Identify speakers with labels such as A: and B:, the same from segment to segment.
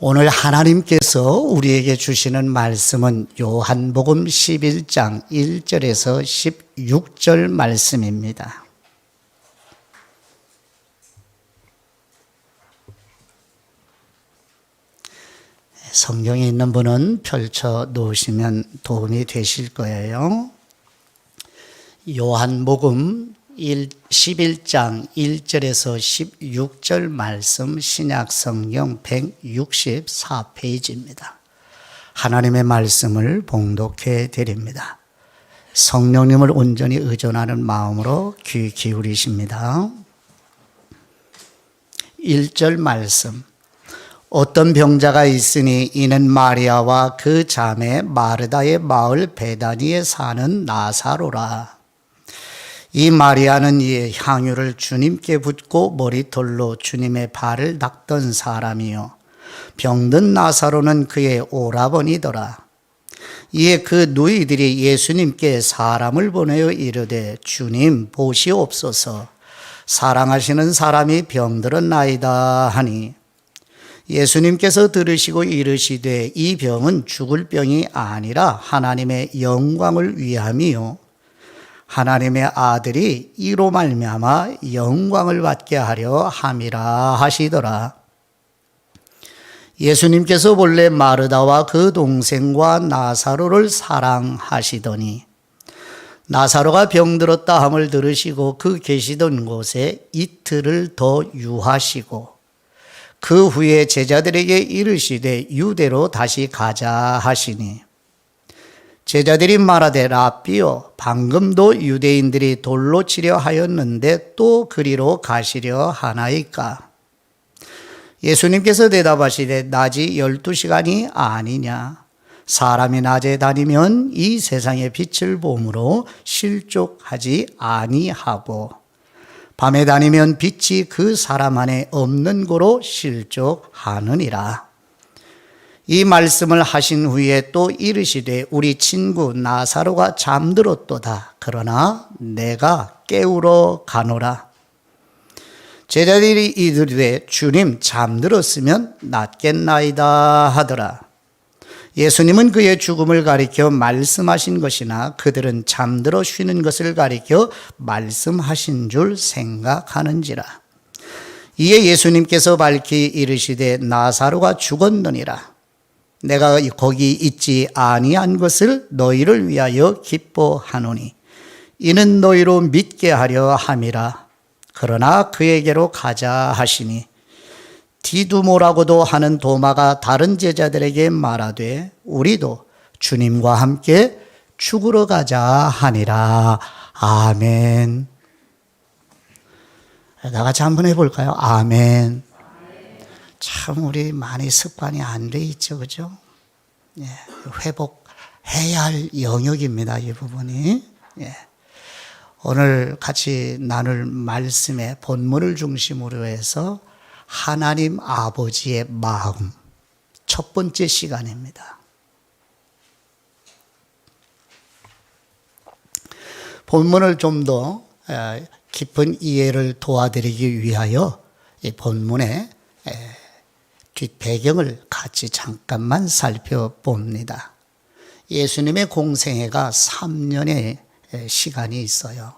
A: 오늘 하나님께서 우리에게 주시는 말씀은 요한복음 11장 1절에서 16절 말씀입니다. 성경에 있는 분은 펼쳐 놓으시면 도움이 되실 거예요. 요한복음 11장 1절에서 16절 말씀, 신약성경 164페이지입니다. 하나님의 말씀을 봉독해 드립니다. 성령님을 온전히 의존하는 마음으로 귀 기울이십니다. 1절 말씀. 어떤 병자가 있으니 이는 마리아와 그 자매 마르다의 마을 베다니에 사는 나사로라. 이 마리아는 이의 향유를 주님께 붓고 머리털로 주님의 발을 닦던 사람이요 병든 나사로는 그의 오라버니더라. 이에 그 누이들이 예수님께 사람을 보내어 이르되 주님 보시옵소서, 사랑하시는 사람이 병들었나이다 하니 예수님께서 들으시고 이르시되 이 병은 죽을 병이 아니라 하나님의 영광을 위함이요 하나님의 아들이 이로 말미암아 영광을 받게 하려 함이라 하시더라. 예수님께서 본래 마르다와 그 동생과 나사로를 사랑하시더니 나사로가 병들었다 함을 들으시고 그 계시던 곳에 이틀을 더 유하시고 그 후에 제자들에게 이르시되 유대로 다시 가자 하시니 제자들이 말하되 랍비요 방금도 유대인들이 돌로 치려 하였는데 또 그리로 가시려 하나이까? 예수님께서 대답하시되 낮이 12시간이 아니냐? 사람이 낮에 다니면 이 세상의 빛을 보므로 실족하지 아니하고 밤에 다니면 빛이 그 사람 안에 없는 고로 실족하느니라. 이 말씀을 하신 후에 또 이르시되 우리 친구 나사로가 잠들었도다. 그러나 내가 깨우러 가노라. 제자들이 이르되 주님 잠들었으면 낫겠나이다 하더라. 예수님은 그의 죽음을 가리켜 말씀하신 것이나 그들은 잠들어 쉬는 것을 가리켜 말씀하신 줄 생각하는지라. 이에 예수님께서 밝히 이르시되 나사로가 죽었느니라. 내가 거기 있지 아니한 것을 너희를 위하여 기뻐하노니 이는 너희로 믿게 하려 함이라. 그러나 그에게로 가자 하시니 디두모라고도 하는 도마가 다른 제자들에게 말하되 우리도 주님과 함께 죽으러 가자 하니라. 아멘. 다 같이 한번 해볼까요? 아멘. 참 우리 많이 습관이 안 돼 있죠, 그죠? 예, 회복해야 할 영역입니다, 이 부분이. 예. 오늘 같이 나눌 말씀의 본문을 중심으로 해서 하나님 아버지의 마음, 첫 번째 시간입니다. 본문을 좀 더 깊은 이해를 도와드리기 위하여 이 본문의 뒷배경을 같이 잠깐만 살펴봅니다. 예수님의 공생애가 3년의 시간이 있어요.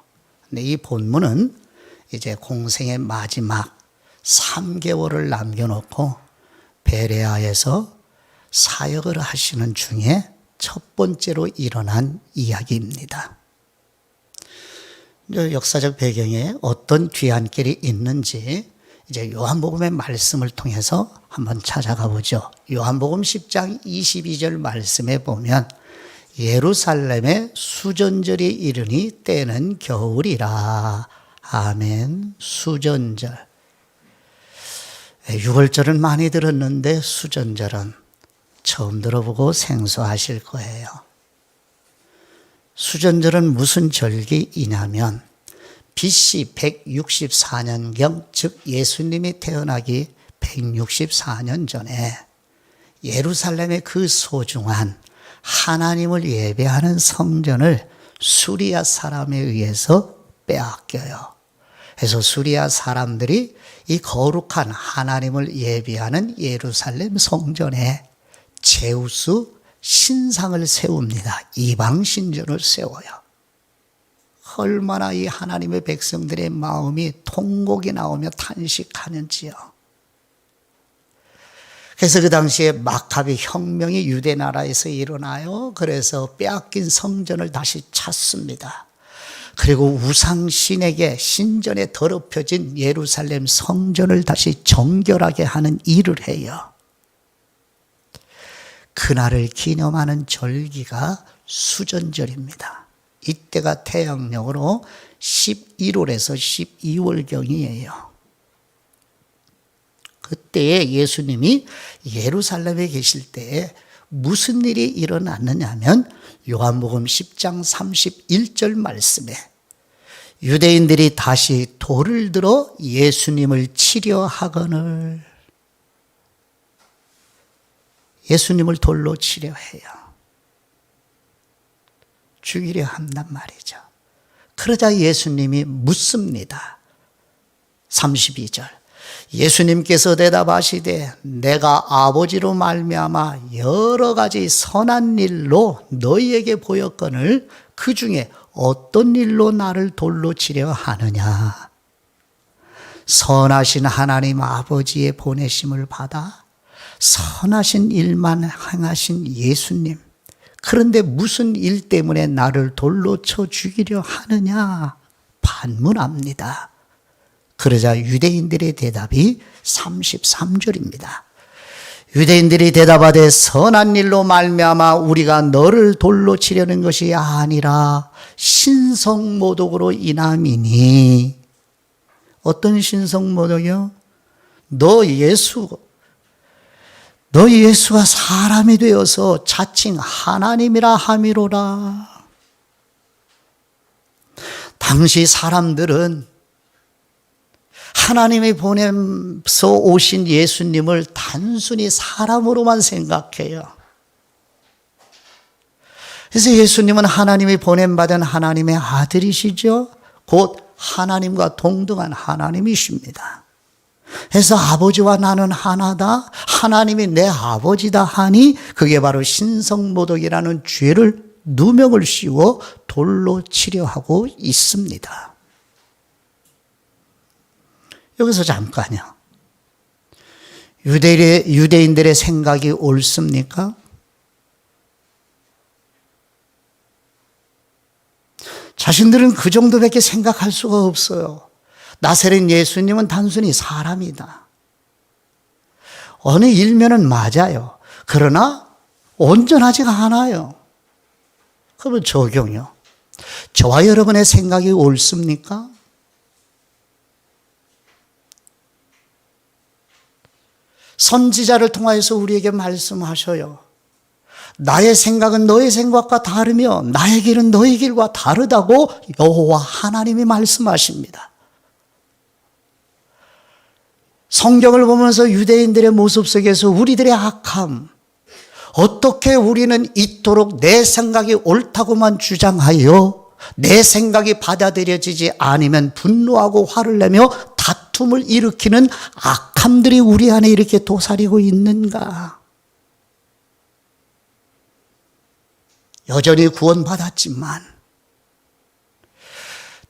A: 근데 이 본문은 이제 공생의 마지막 3개월을 남겨놓고 베레아에서 사역을 하시는 중에 첫 번째로 일어난 이야기입니다. 역사적 배경에 어떤 뒤안길이 있는지 이제 요한복음의 말씀을 통해서 한번 찾아가 보죠. 요한복음 10장 22절 말씀에 보면 예루살렘에 수전절이 이르니 때는 겨울이라. 아멘. 수전절. 6월절은 많이 들었는데 수전절은 처음 들어보고 생소하실 거예요. 수전절은 무슨 절기이냐면 BC 164년경, 즉 예수님이 태어나기 164년 전에 예루살렘의 그 소중한 하나님을 예배하는 성전을 수리아 사람에 의해서 빼앗겨요. 그래서 수리아 사람들이 이 거룩한 하나님을 예비하는 예루살렘 성전에 제우스 신상을 세웁니다. 이방 신전을 세워요. 얼마나 이 하나님의 백성들의 마음이 통곡이 나오며 탄식하는지요. 그래서 그 당시에 마카비 혁명이 유대 나라에서 일어나요. 그래서 빼앗긴 성전을 다시 찾습니다. 그리고 우상신에게 신전에 더럽혀진 예루살렘 성전을 다시 정결하게 하는 일을 해요. 그날을 기념하는 절기가 수전절입니다. 이때가 태양력으로 11월에서 12월경이에요. 그때에 예수님이 예루살렘에 계실 때에 무슨 일이 일어났느냐면 요한복음 10장 31절 말씀에 유대인들이 다시 돌을 들어 예수님을 치려 하거늘, 예수님을 돌로 치려 해요. 죽이려 한단 말이죠. 그러자 예수님이 묻습니다. 32절. 예수님께서 대답하시되 내가 아버지로 말미암아 여러 가지 선한 일로 너희에게 보였거늘 그 중에 어떤 일로 나를 돌로 치려 하느냐. 선하신 하나님 아버지의 보내심을 받아 선하신 일만 행하신 예수님, 그런데 무슨 일 때문에 나를 돌로 쳐 죽이려 하느냐 반문합니다. 그러자 유대인들의 대답이 33절입니다. 유대인들이 대답하되 선한 일로 말미암아 우리가 너를 돌로 치려는 것이 아니라 신성모독으로 인함이니. 어떤 신성모독이요? 너 예수가 사람이 되어서 자칭 하나님이라 함이로라. 당시 사람들은 하나님이 보내서 오신 예수님을 단순히 사람으로만 생각해요. 그래서 예수님은 하나님이 보냄받은 하나님의 아들이시죠. 곧 하나님과 동등한 하나님이십니다. 그래서 아버지와 나는 하나다, 하나님이 내 아버지다 하니 그게 바로 신성모독이라는 죄를 누명을 씌워 돌로 치려 하고 있습니다. 여기서 잠깐요. 유대인들의 생각이 옳습니까? 자신들은 그 정도밖에 생각할 수가 없어요. 나사렛 예수님은 단순히 사람이다. 어느 일면은 맞아요. 그러나 온전하지가 않아요. 그러면 적용요. 저와 여러분의 생각이 옳습니까? 선지자를 통하여서 우리에게 말씀하셔요. 나의 생각은 너의 생각과 다르며 나의 길은 너의 길과 다르다고 여호와 하나님이 말씀하십니다. 성경을 보면서 유대인들의 모습 속에서 우리들의 악함, 어떻게 우리는 이토록 내 생각이 옳다고만 주장하여 내 생각이 받아들여지지 않으면 분노하고 화를 내며 다툼을 일으키는 악함들이 우리 안에 이렇게 도사리고 있는가? 여전히 구원받았지만,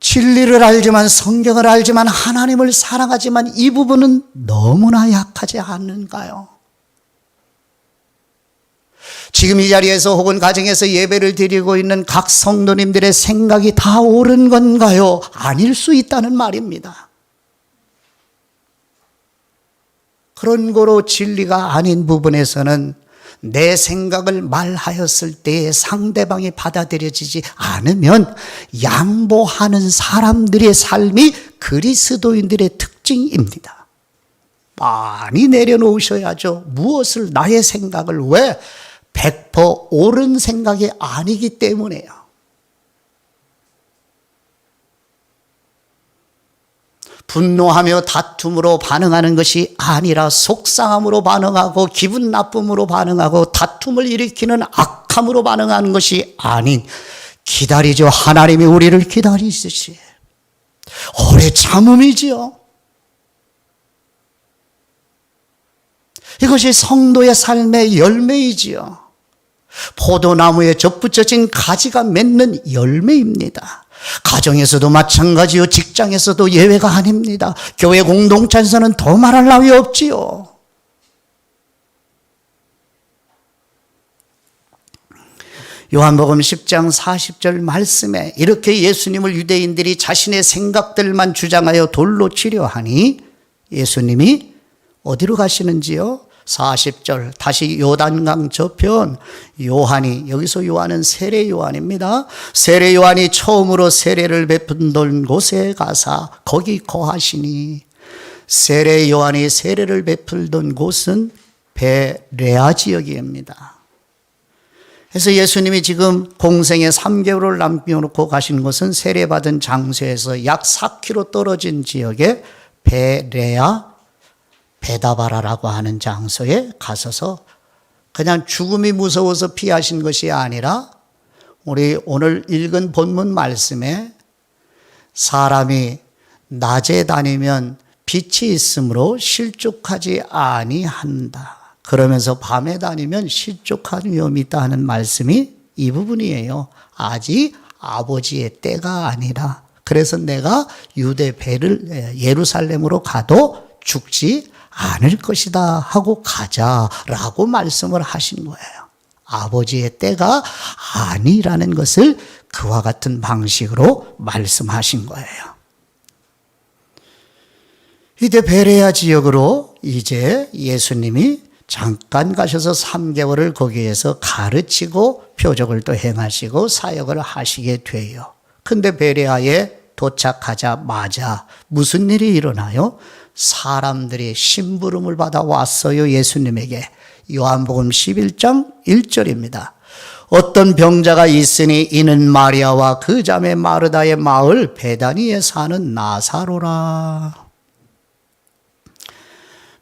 A: 진리를 알지만, 성경을 알지만, 하나님을 사랑하지만 이 부분은 너무나 약하지 않는가요? 지금 이 자리에서 혹은 가정에서 예배를 드리고 있는 각 성도님들의 생각이 다 옳은 건가요? 아닐 수 있다는 말입니다. 그런 거로 진리가 아닌 부분에서는 내 생각을 말하였을 때 상대방이 받아들여지지 않으면 양보하는 사람들의 삶이 그리스도인들의 특징입니다. 많이 내려놓으셔야죠. 무엇을, 나의 생각을. 왜? 100% 옳은 생각이 아니기 때문에요. 분노하며 다툼으로 반응하는 것이 아니라 속상함으로 반응하고 기분 나쁨으로 반응하고 다툼을 일으키는 악함으로 반응하는 것이 아닌, 기다리죠. 하나님이 우리를 기다리시지. 오래 참음이지요. 이것이 성도의 삶의 열매이지요. 포도나무에 접붙여진 가지가 맺는 열매입니다. 가정에서도 마찬가지요. 직장에서도 예외가 아닙니다. 교회 공동체에서는 더 말할 나위 없지요. 요한복음 10장 40절 말씀에 이렇게 예수님을 유대인들이 자신의 생각들만 주장하여 돌로 치려 하니 예수님이 어디로 가시는지요? 40절 다시 요단강 저편 요한이, 여기서 요한은 세례 요한입니다. 세례 요한이 처음으로 세례를 베푼던 곳에 가사 거기 거하시니, 세례 요한이 세례를 베풀던 곳은 베레아 지역입니다. 그래서 예수님이 지금 공생에 3개월을 남겨놓고 가신 곳은 세례받은 장소에서 약 4km 떨어진 지역에 베레아 베다바라라고 하는 장소에 가서서 그냥 죽음이 무서워서 피하신 것이 아니라 우리 오늘 읽은 본문 말씀에 사람이 낮에 다니면 빛이 있으므로 실족하지 아니한다. 그러면서 밤에 다니면 실족할 위험이 있다 하는 말씀이 이 부분이에요. 아직 아버지의 때가 아니라, 그래서 내가 유대 예루살렘으로 가도 죽지 않을 것이다 하고 가자라고 말씀을 하신 거예요. 아버지의 때가 아니라는 것을 그와 같은 방식으로 말씀하신 거예요. 이제 베레아 지역으로 이제 예수님이 잠깐 가셔서 3개월을 거기에서 가르치고 표적을 또 행하시고 사역을 하시게 돼요. 근데 베레아에 도착하자마자 무슨 일이 일어나요? 사람들이 심부름을 받아 왔어요, 예수님에게. 요한복음 11장 1절입니다. 어떤 병자가 있으니 이는 마리아와 그 자매 마르다의 마을 베다니에 사는 나사로라.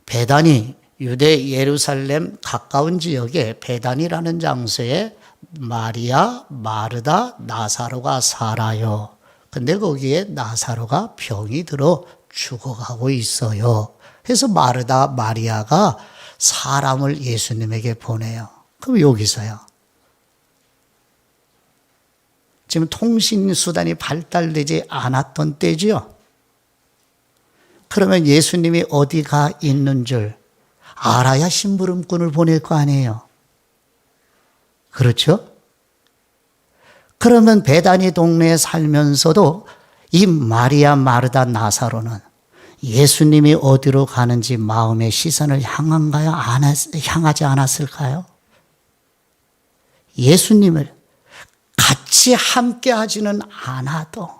A: 베다니, 유대 예루살렘 가까운 지역에 베다니라는 장소에 마리아, 마르다, 나사로가 살아요. 근데 거기에 나사로가 병이 들어 죽어가고 있어요. 그래서 마르다, 마리아가 사람을 예수님에게 보내요. 그럼 여기서요. 지금 통신수단이 발달되지 않았던 때지요. 그러면 예수님이 어디가 있는 줄 알아야 심부름꾼을 보낼 거 아니에요. 그렇죠? 그러면 베다니 동네에 살면서도 이 마리아, 마르다, 나사로는 예수님이 어디로 가는지 마음의 시선을 향한가요? 향하지 않았을까요? 예수님을 같이 함께 하지는 않아도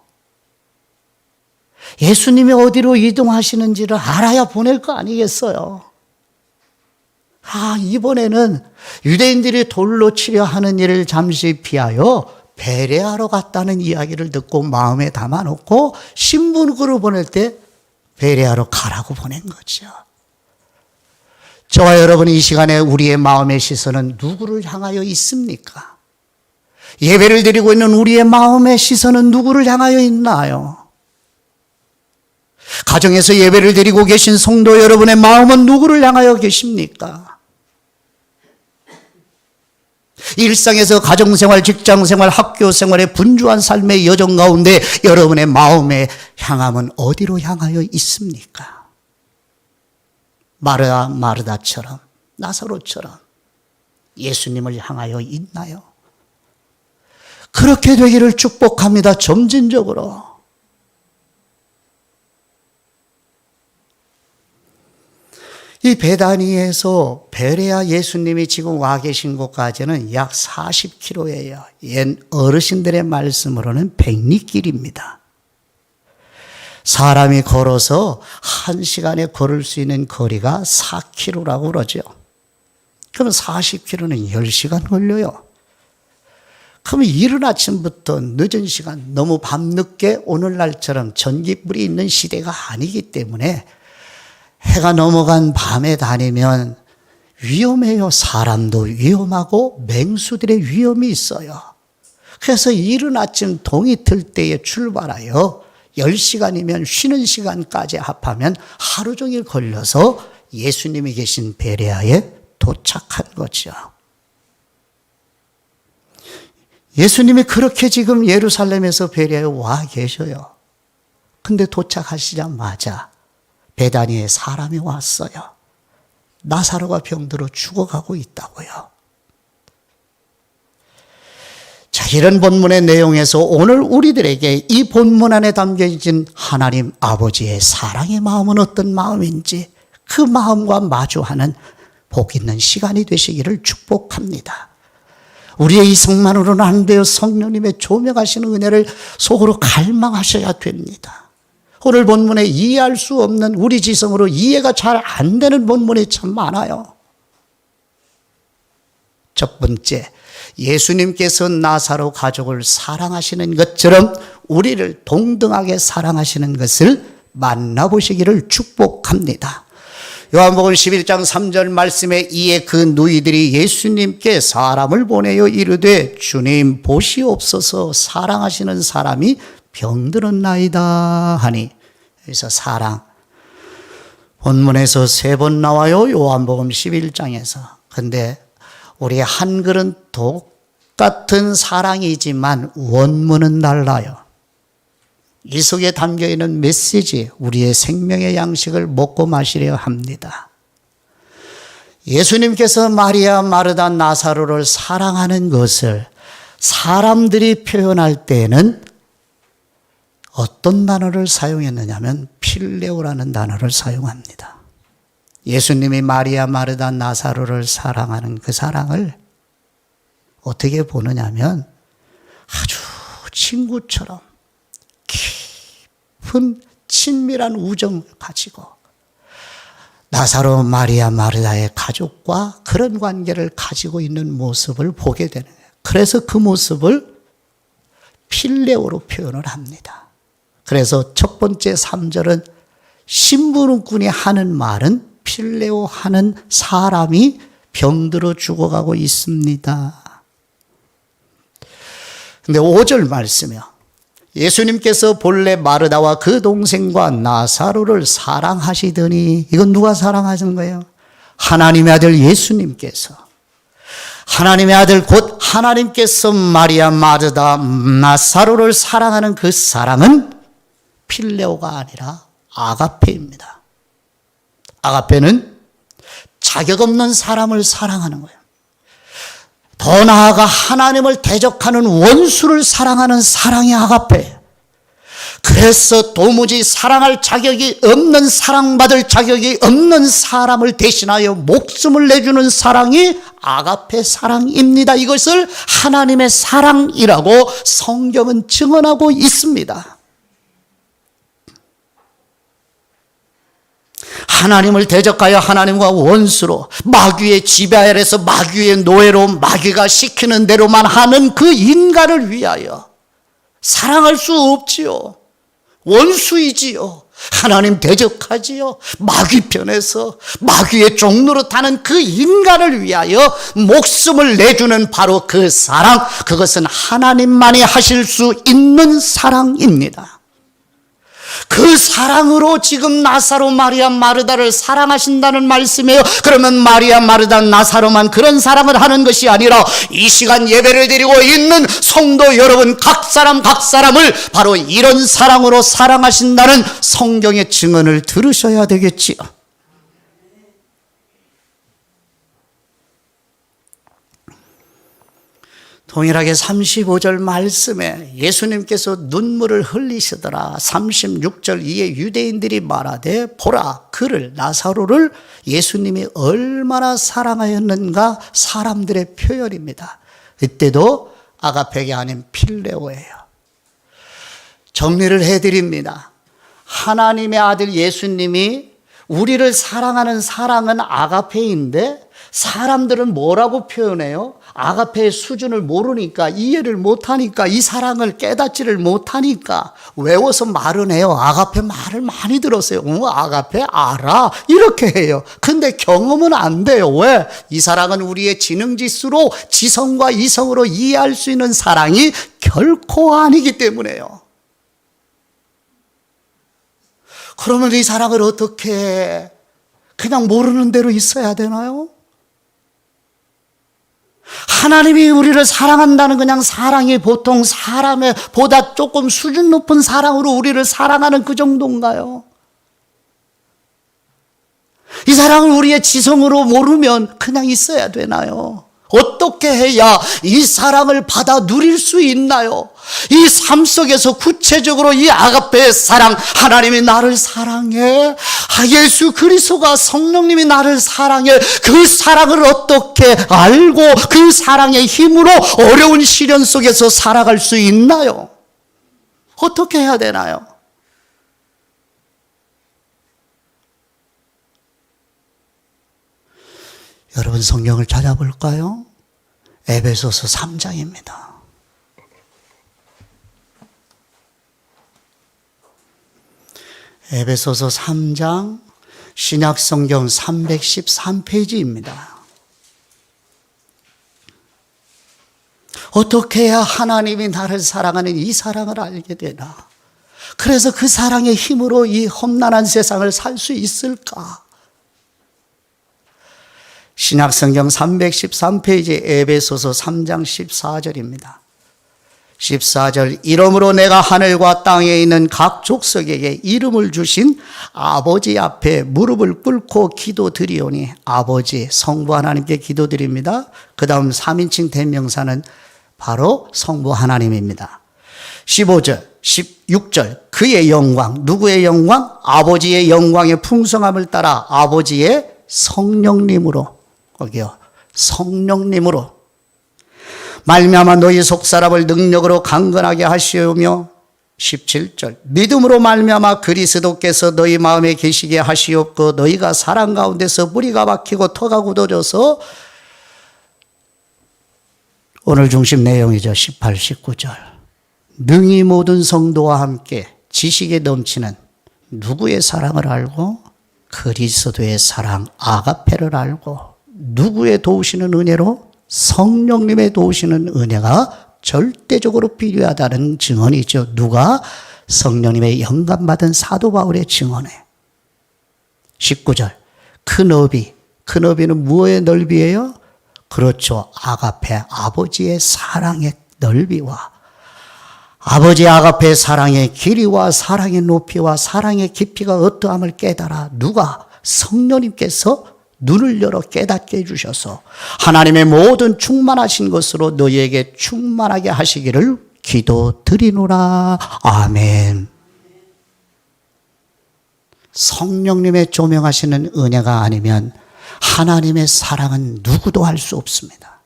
A: 예수님이 어디로 이동하시는지를 알아야 보낼 거 아니겠어요? 이번에는 유대인들이 돌로 치려 하는 일을 잠시 피하여 베레아로 갔다는 이야기를 듣고 마음에 담아놓고 신부를 보낼 때 베레아로 가라고 보낸 거죠. 저와 여러분, 이 시간에 우리의 마음의 시선은 누구를 향하여 있습니까? 예배를 드리고 있는 우리의 마음의 시선은 누구를 향하여 있나요? 가정에서 예배를 드리고 계신 성도 여러분의 마음은 누구를 향하여 계십니까? 일상에서 가정생활, 직장생활, 학교생활의 분주한 삶의 여정 가운데 여러분의 마음의 향함은 어디로 향하여 있습니까? 마르다처럼, 나사로처럼 예수님을 향하여 있나요? 그렇게 되기를 축복합니다. 점진적으로. 이 베다니에서 베레아 예수님이 지금 와 계신 곳까지는 약 40km예요. 옛 어르신들의 말씀으로는 백리길입니다. 사람이 걸어서 1시간에 걸을 수 있는 거리가 4km라고 그러죠. 그럼 40km는 10시간 걸려요. 그러면 이른 아침부터 늦은 시간, 너무 밤늦게 오늘날처럼 전기불이 있는 시대가 아니기 때문에 해가 넘어간 밤에 다니면 위험해요. 사람도 위험하고 맹수들의 위험이 있어요. 그래서 이른 아침 동이 틀 때에 출발하여 10시간이면 쉬는 시간까지 합하면 하루 종일 걸려서 예수님이 계신 베레아에 도착한 거죠. 예수님이 그렇게 지금 예루살렘에서 베레아에 와 계셔요. 근데 도착하시자마자 베다니에 사람이 왔어요. 나사로가 병들어 죽어가고 있다고요. 자, 이런 본문의 내용에서 오늘 우리들에게 이 본문 안에 담겨진 하나님 아버지의 사랑의 마음은 어떤 마음인지 그 마음과 마주하는 복 있는 시간이 되시기를 축복합니다. 우리의 이성만으로는 안 돼요. 성령님의 조명하시는 은혜를 속으로 갈망하셔야 됩니다. 오늘 본문에 이해할 수 없는 우리 지성으로 이해가 잘 안 되는 본문이 참 많아요. 첫 번째, 예수님께서 나사로 가족을 사랑하시는 것처럼 우리를 동등하게 사랑하시는 것을 만나보시기를 축복합니다. 요한복음 11장 3절 말씀에 이에 그 누이들이 예수님께 사람을 보내어 이르되 주님 보시옵소서 사랑하시는 사람이 병들었나이다 하니, 여기서 사랑 본문에서 3번 나와요. 요한복음 11장에서. 근데 우리 한글은 똑같은 사랑이지만 원문은 달라요. 이 속에 담겨있는 메시지, 우리의 생명의 양식을 먹고 마시려 합니다. 예수님께서 마리아, 마르다, 나사로를 사랑하는 것을 사람들이 표현할 때는 어떤 단어를 사용했느냐면 필레오라는 단어를 사용합니다. 예수님이 마리아, 마르다, 나사로를 사랑하는 그 사랑을 어떻게 보느냐면 아주 친구처럼 깊은 친밀한 우정을 가지고 나사로, 마리아, 마르다의 가족과 그런 관계를 가지고 있는 모습을 보게 되는 거예요. 그래서 그 모습을 필레오로 표현을 합니다. 그래서 첫 번째 3절은 심부름꾼이 하는 말은 필레오 하는 사람이 병들어 죽어가고 있습니다. 근데 5절 말씀이요. 예수님께서 본래 마르다와 그 동생과 나사로를 사랑하시더니, 이건 누가 사랑하신 거예요? 하나님의 아들 예수님께서. 하나님의 아들 곧 하나님께서 마리아, 마르다, 나사로를 사랑하는 그 사랑은 필레오가 아니라 아가페입니다. 아가페는 자격 없는 사람을 사랑하는 거예요. 더 나아가 하나님을 대적하는 원수를 사랑하는 사랑이 아가페예요. 그래서 도무지 사랑할 자격이 없는, 사랑받을 자격이 없는 사람을 대신하여 목숨을 내주는 사랑이 아가페 사랑입니다. 이것을 하나님의 사랑이라고 성경은 증언하고 있습니다. 하나님을 대적하여 하나님과 원수로, 마귀의 지배 아래서 마귀의 노예로 마귀가 시키는 대로만 하는 그 인간을 위하여 사랑할 수 없지요. 원수이지요. 하나님 대적하지요. 마귀 편에서 마귀의 종로로 타는 그 인간을 위하여 목숨을 내주는 바로 그 사랑, 그것은 하나님만이 하실 수 있는 사랑입니다. 그 사랑으로 지금 나사로, 마리아, 마르다를 사랑하신다는 말씀이에요. 그러면 마리아, 마르다, 나사로만 그런 사랑을 하는 것이 아니라 이 시간 예배를 드리고 있는 성도 여러분 각 사람을 바로 이런 사랑으로 사랑하신다는 성경의 증언을 들으셔야 되겠지요. 동일하게 35절 말씀에 예수님께서 눈물을 흘리시더라. 36절 이에 유대인들이 말하되 보라 그를, 나사로를 예수님이 얼마나 사랑하였는가, 사람들의 표현입니다. 이때도 아가페가 아닌 필레오예요. 정리를 해드립니다. 하나님의 아들 예수님이 우리를 사랑하는 사랑은 아가페인데 사람들은 뭐라고 표현해요? 아가페의 수준을 모르니까, 이해를 못하니까, 이 사랑을 깨닫지를 못하니까 외워서 말은 해요. 아가페 말을 많이 들었어요. 아가페 알아, 이렇게 해요. 근데 경험은 안 돼요. 왜? 이 사랑은 우리의 지능지수로, 지성과 이성으로 이해할 수 있는 사랑이 결코 아니기 때문에요. 그러면 이 사랑을 어떻게 해? 그냥 모르는 대로 있어야 되나요? 하나님이 우리를 사랑한다는 그냥 사랑이 보통 사람의 보다 조금 수준 높은 사랑으로 우리를 사랑하는 그 정도인가요? 이 사랑을 우리의 지성으로 모르면 그냥 있어야 되나요? 어떻게 해야 이 사랑을 받아 누릴 수 있나요? 이 삶 속에서 구체적으로 이 아가페의 사랑, 하나님이 나를 사랑해, 예수 그리스도가 성령님이 나를 사랑해, 그 사랑을 어떻게 알고 그 사랑의 힘으로 어려운 시련 속에서 살아갈 수 있나요? 어떻게 해야 되나요? 여러분 성경을 찾아볼까요? 에베소서 3장입니다. 에베소서 3장 신약성경 313페이지입니다. 어떻게 해야 하나님이 나를 사랑하는 이 사랑을 알게 되나? 그래서 그 사랑의 힘으로 이 험난한 세상을 살 수 있을까? 신약성경 313페이지 에베소서 3장 14절입니다. 14절 이러므로 내가 하늘과 땅에 있는 각 족속에게 이름을 주신 아버지 앞에 무릎을 꿇고 기도드리오니 아버지 성부 하나님께 기도드립니다. 그 다음 3인칭 대명사는 바로 성부 하나님입니다. 15절 16절 그의 영광 누구의 영광? 아버지의 영광의 풍성함을 따라 아버지의 성령님으로 거기요. 성령님으로 말미암아 너희 속사람을 능력으로 강건하게 하시오며 17절 믿음으로 말미암아 그리스도께서 너희 마음에 계시게 하시옵고 너희가 사랑 가운데서 뿌리가 박히고 터가 굳어져서 오늘 중심 내용이죠. 18, 19절 능히 모든 성도와 함께 지식에 넘치는 누구의 사랑을 알고 그리스도의 사랑 아가페를 알고 누구의 도우시는 은혜로? 성령님의 도우시는 은혜가 절대적으로 필요하다는 증언이죠. 누가? 성령님의 영감받은 사도 바울의 증언에 19절 그 너비는 무엇의 넓이예요? 그렇죠. 아가페 아버지의 사랑의 넓이와 아버지 아가페의 사랑의 길이와 사랑의 높이와 사랑의 깊이가 어떠함을 깨달아 누가? 성령님께서 눈을 열어 깨닫게 해주셔서 하나님의 모든 충만하신 것으로 너희에게 충만하게 하시기를 기도드리노라. 아멘. 성령님의 조명하시는 은혜가 아니면 하나님의 사랑은 누구도 할 수 없습니다.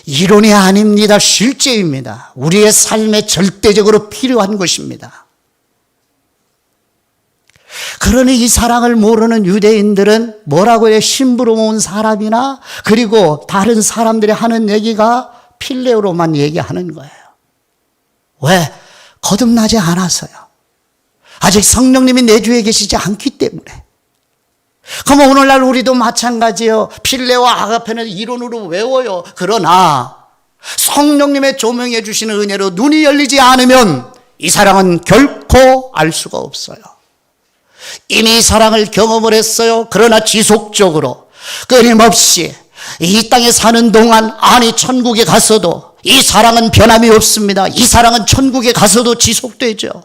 A: 이론이 아닙니다. 실제입니다. 우리의 삶에 절대적으로 필요한 것입니다. 그러니 이 사랑을 모르는 유대인들은 뭐라고 해요? 심부름 온 사람이나 그리고 다른 사람들이 하는 얘기가 필레오로만 얘기하는 거예요. 왜? 거듭나지 않아서요. 아직 성령님이 내 주에 계시지 않기 때문에. 그럼 오늘날 우리도 마찬가지예요. 필레와 아가페는 이론으로 외워요. 그러나 성령님의 조명해 주시는 은혜로 눈이 열리지 않으면 이 사랑은 결코 알 수가 없어요. 이미 사랑을 경험을 했어요. 그러나 지속적으로 끊임없이 이 땅에 사는 동안 아니 천국에 가서도 이 사랑은 변함이 없습니다. 이 사랑은 천국에 가서도 지속되죠.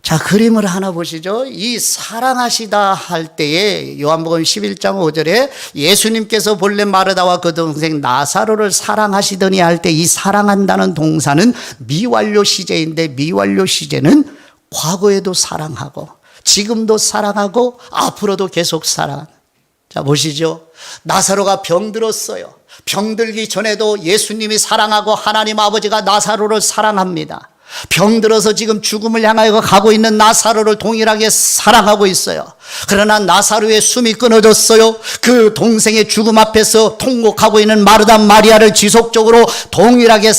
A: 자, 그림을 하나 보시죠. 이 사랑하시다 할 때에 요한복음 11장 5절에 예수님께서 본래 마르다와 그 동생 나사로를 사랑하시더니 할 때 이 사랑한다는 동사는 미완료 시제인데 미완료 시제는 과거에도 사랑하고 지금도 사랑하고 앞으로도 계속 사랑. 자, 보시죠. 나사로가 병들었어요. 병들기 전에도 예수님이 사랑하고 하나님 아버지가 나사로를 사랑합니다. 병들어서 지금 죽음을 향하여 가고 있는 나사로를 동일하게 사랑하고 있어요. 그러나 나사로의 숨이 끊어졌어요. 그 동생의 죽음 앞에서 통곡하고 있는 마르다 마리아를 지속적으로 동일하게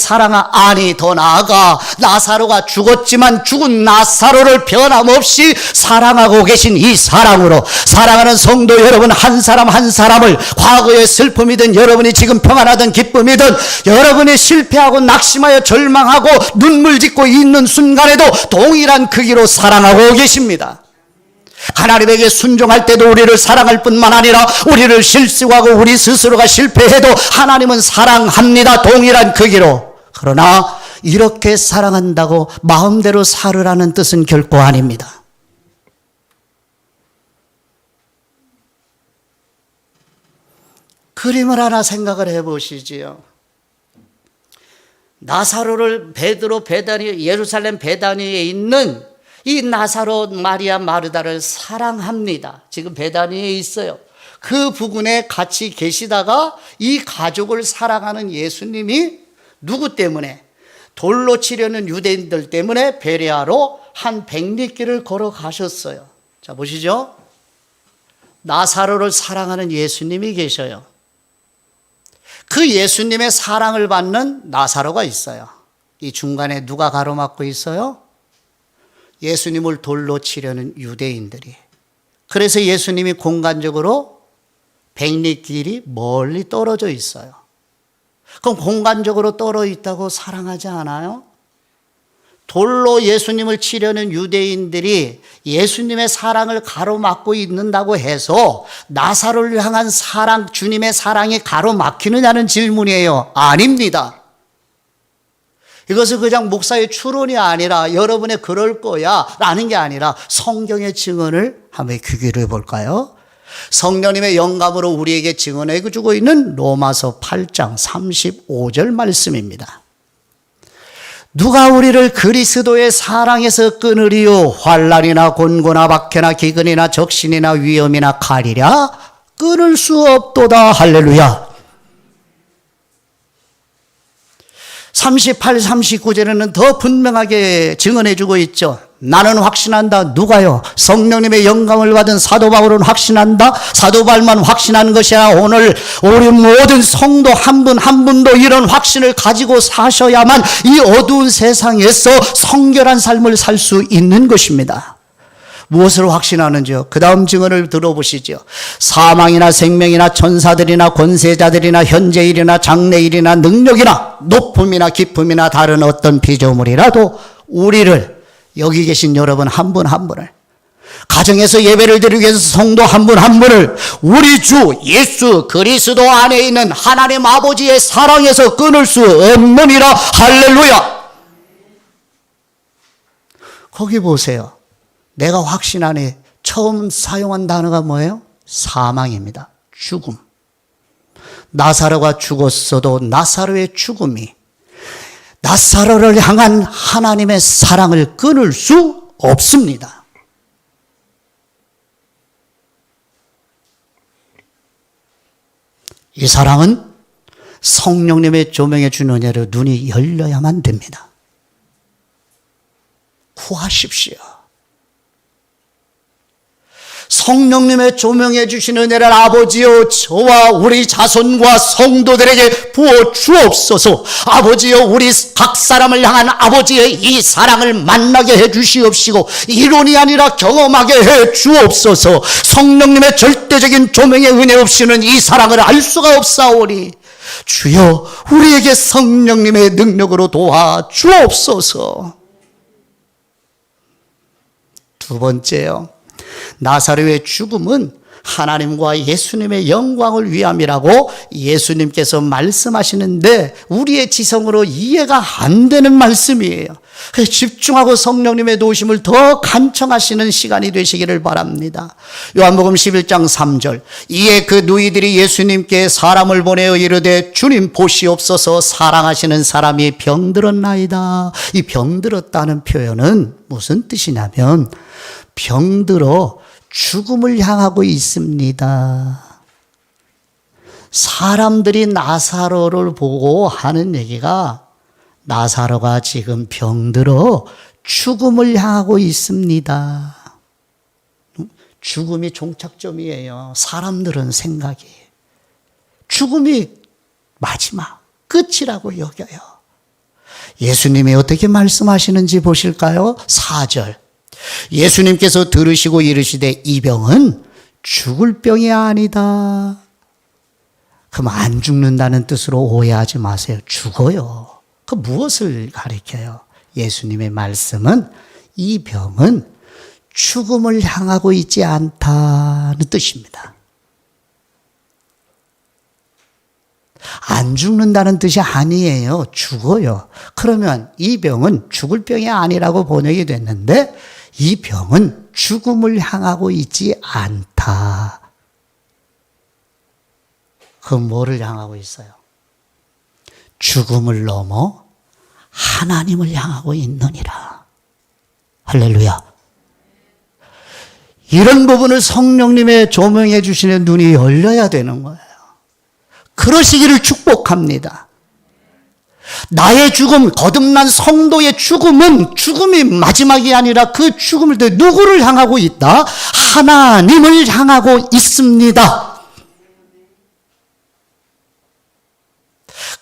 A: 아니 더 나아가 나사로가 죽었지만 죽은 나사로를 변함없이 사랑하고 계신 이 사랑으로, 사랑하는 성도 여러분, 한 사람 한 사람을 과거의 슬픔이든 여러분이 지금 평안하든 기쁨이든 여러분이 실패하고 낙심하여 절망하고 눈물 짓고 있는 순간에도 동일한 크기로 사랑하고 계십니다. 하나님에게 순종할 때도 우리를 사랑할 뿐만 아니라 우리를 실수하고 우리 스스로가 실패해도 하나님은 사랑합니다. 동일한 크기로. 그러나 이렇게 사랑한다고 마음대로 살으라는 뜻은 결코 아닙니다. 그림을 하나 생각을 해보시지요. 나사로를 예루살렘 베다니에 있는 이 나사로, 마리아, 마르다를 사랑합니다. 지금 베다니에 있어요. 그 부근에 같이 계시다가 이 가족을 사랑하는 예수님이 누구 때문에? 돌로 치려는 유대인들 때문에 베레아로 한 100리길을 걸어가셨어요. 자, 보시죠. 나사로를 사랑하는 예수님이 계셔요. 그 예수님의 사랑을 받는 나사로가 있어요. 이 중간에 누가 가로막고 있어요? 예수님을 돌로 치려는 유대인들이. 그래서 예수님이 공간적으로 100리길이 멀리 떨어져 있어요. 그럼 공간적으로 떨어져 있다고 사랑하지 않아요? 돌로 예수님을 치려는 유대인들이 예수님의 사랑을 가로막고 있는다고 해서 나사로를 향한 사랑, 주님의 사랑이 가로막히느냐는 질문이에요. 아닙니다. 이것은 그냥 목사의 추론이 아니라 여러분의 그럴 거야 라는 게 아니라 성경의 증언을 한번 귀 기울여 볼까요? 성령님의 영감으로 우리에게 증언해 주고 있는 로마서 8장 35절 말씀입니다. 누가 우리를 그리스도의 사랑에서 끊으리요? 환난이나 곤고나 박해나 기근이나 적신이나 위험이나 칼이랴? 끊을 수 없도다. 할렐루야. 38, 39절에는 더 분명하게 증언해 주고 있죠. 나는 확신한다. 누가요? 성령님의 영감을 받은 사도 바울은 확신한다. 사도 바울만 확신하는 것이 아니라 오늘 우리 모든 성도 한 분 한 분도 이런 확신을 가지고 사셔야만 이 어두운 세상에서 성결한 삶을 살 수 있는 것입니다. 무엇을 확신하는지요? 그 다음 증언을 들어보시죠. 사망이나 생명이나 천사들이나 권세자들이나 현재일이나 장래일이나 능력이나 높음이나 깊음이나 다른 어떤 피조물이라도 우리를, 여기 계신 여러분 한 분 한 분을, 가정에서 예배를 드리기 위해서 성도 한 분 한 분을 우리 주 예수 그리스도 안에 있는 하나님 아버지의 사랑에서 끊을 수 없느니라. 할렐루야. 거기 보세요. 내가 확신하니 처음 사용한 단어가 뭐예요? 사망입니다. 죽음. 나사로가 죽었어도 나사로의 죽음이 나사로를 향한 하나님의 사랑을 끊을 수 없습니다. 이 사랑은 성령님의 조명해 주는 은혜로 눈이 열려야만 됩니다. 구하십시오. 성령님의 조명해 주시는 은혜를 아버지여 저와 우리 자손과 성도들에게 부어 주옵소서. 아버지여 우리 각 사람을 향한 아버지의 이 사랑을 만나게 해 주시옵시고 이론이 아니라 경험하게 해 주옵소서. 성령님의 절대적인 조명의 은혜 없이는 이 사랑을 알 수가 없사오니 주여 우리에게 성령님의 능력으로 도와 주옵소서. 두 번째요. 나사로의 죽음은 하나님과 예수님의 영광을 위함이라고 예수님께서 말씀하시는데 우리의 지성으로 이해가 안 되는 말씀이에요. 집중하고 성령님의 도우심을 더 간청하시는 시간이 되시기를 바랍니다. 요한복음 11장 3절 이에 그 누이들이 예수님께 사람을 보내어 이르되 주님 보시옵소서 사랑하시는 사람이 병들었나이다. 이 병들었다는 표현은 무슨 뜻이냐면 병들어 죽음을 향하고 있습니다. 사람들이 나사로를 보고 하는 얘기가 나사로가 지금 병들어 죽음을 향하고 있습니다. 죽음이 종착점이에요. 사람들은 생각이. 죽음이 마지막, 끝이라고 여겨요. 예수님이 어떻게 말씀하시는지 보실까요? 4절. 예수님께서 들으시고 이르시되 이 병은 죽을 병이 아니다. 그럼 안 죽는다는 뜻으로 오해하지 마세요. 죽어요. 그 무엇을 가리켜요? 예수님의 말씀은 이 병은 죽음을 향하고 있지 않다는 뜻입니다. 안 죽는다는 뜻이 아니에요. 죽어요. 그러면 이 병은 죽을 병이 아니라고 번역이 됐는데 이 병은 죽음을 향하고 있지 않다. 그럼 뭐를 향하고 있어요? 죽음을 넘어 하나님을 향하고 있느니라. 할렐루야. 이런 부분을 성령님의 조명해 주시는 눈이 열려야 되는 거예요. 그러시기를 축복합니다. 나의 죽음, 거듭난 성도의 죽음은 죽음이 마지막이 아니라 그 죽음을 때 누구를 향하고 있다? 하나님을 향하고 있습니다.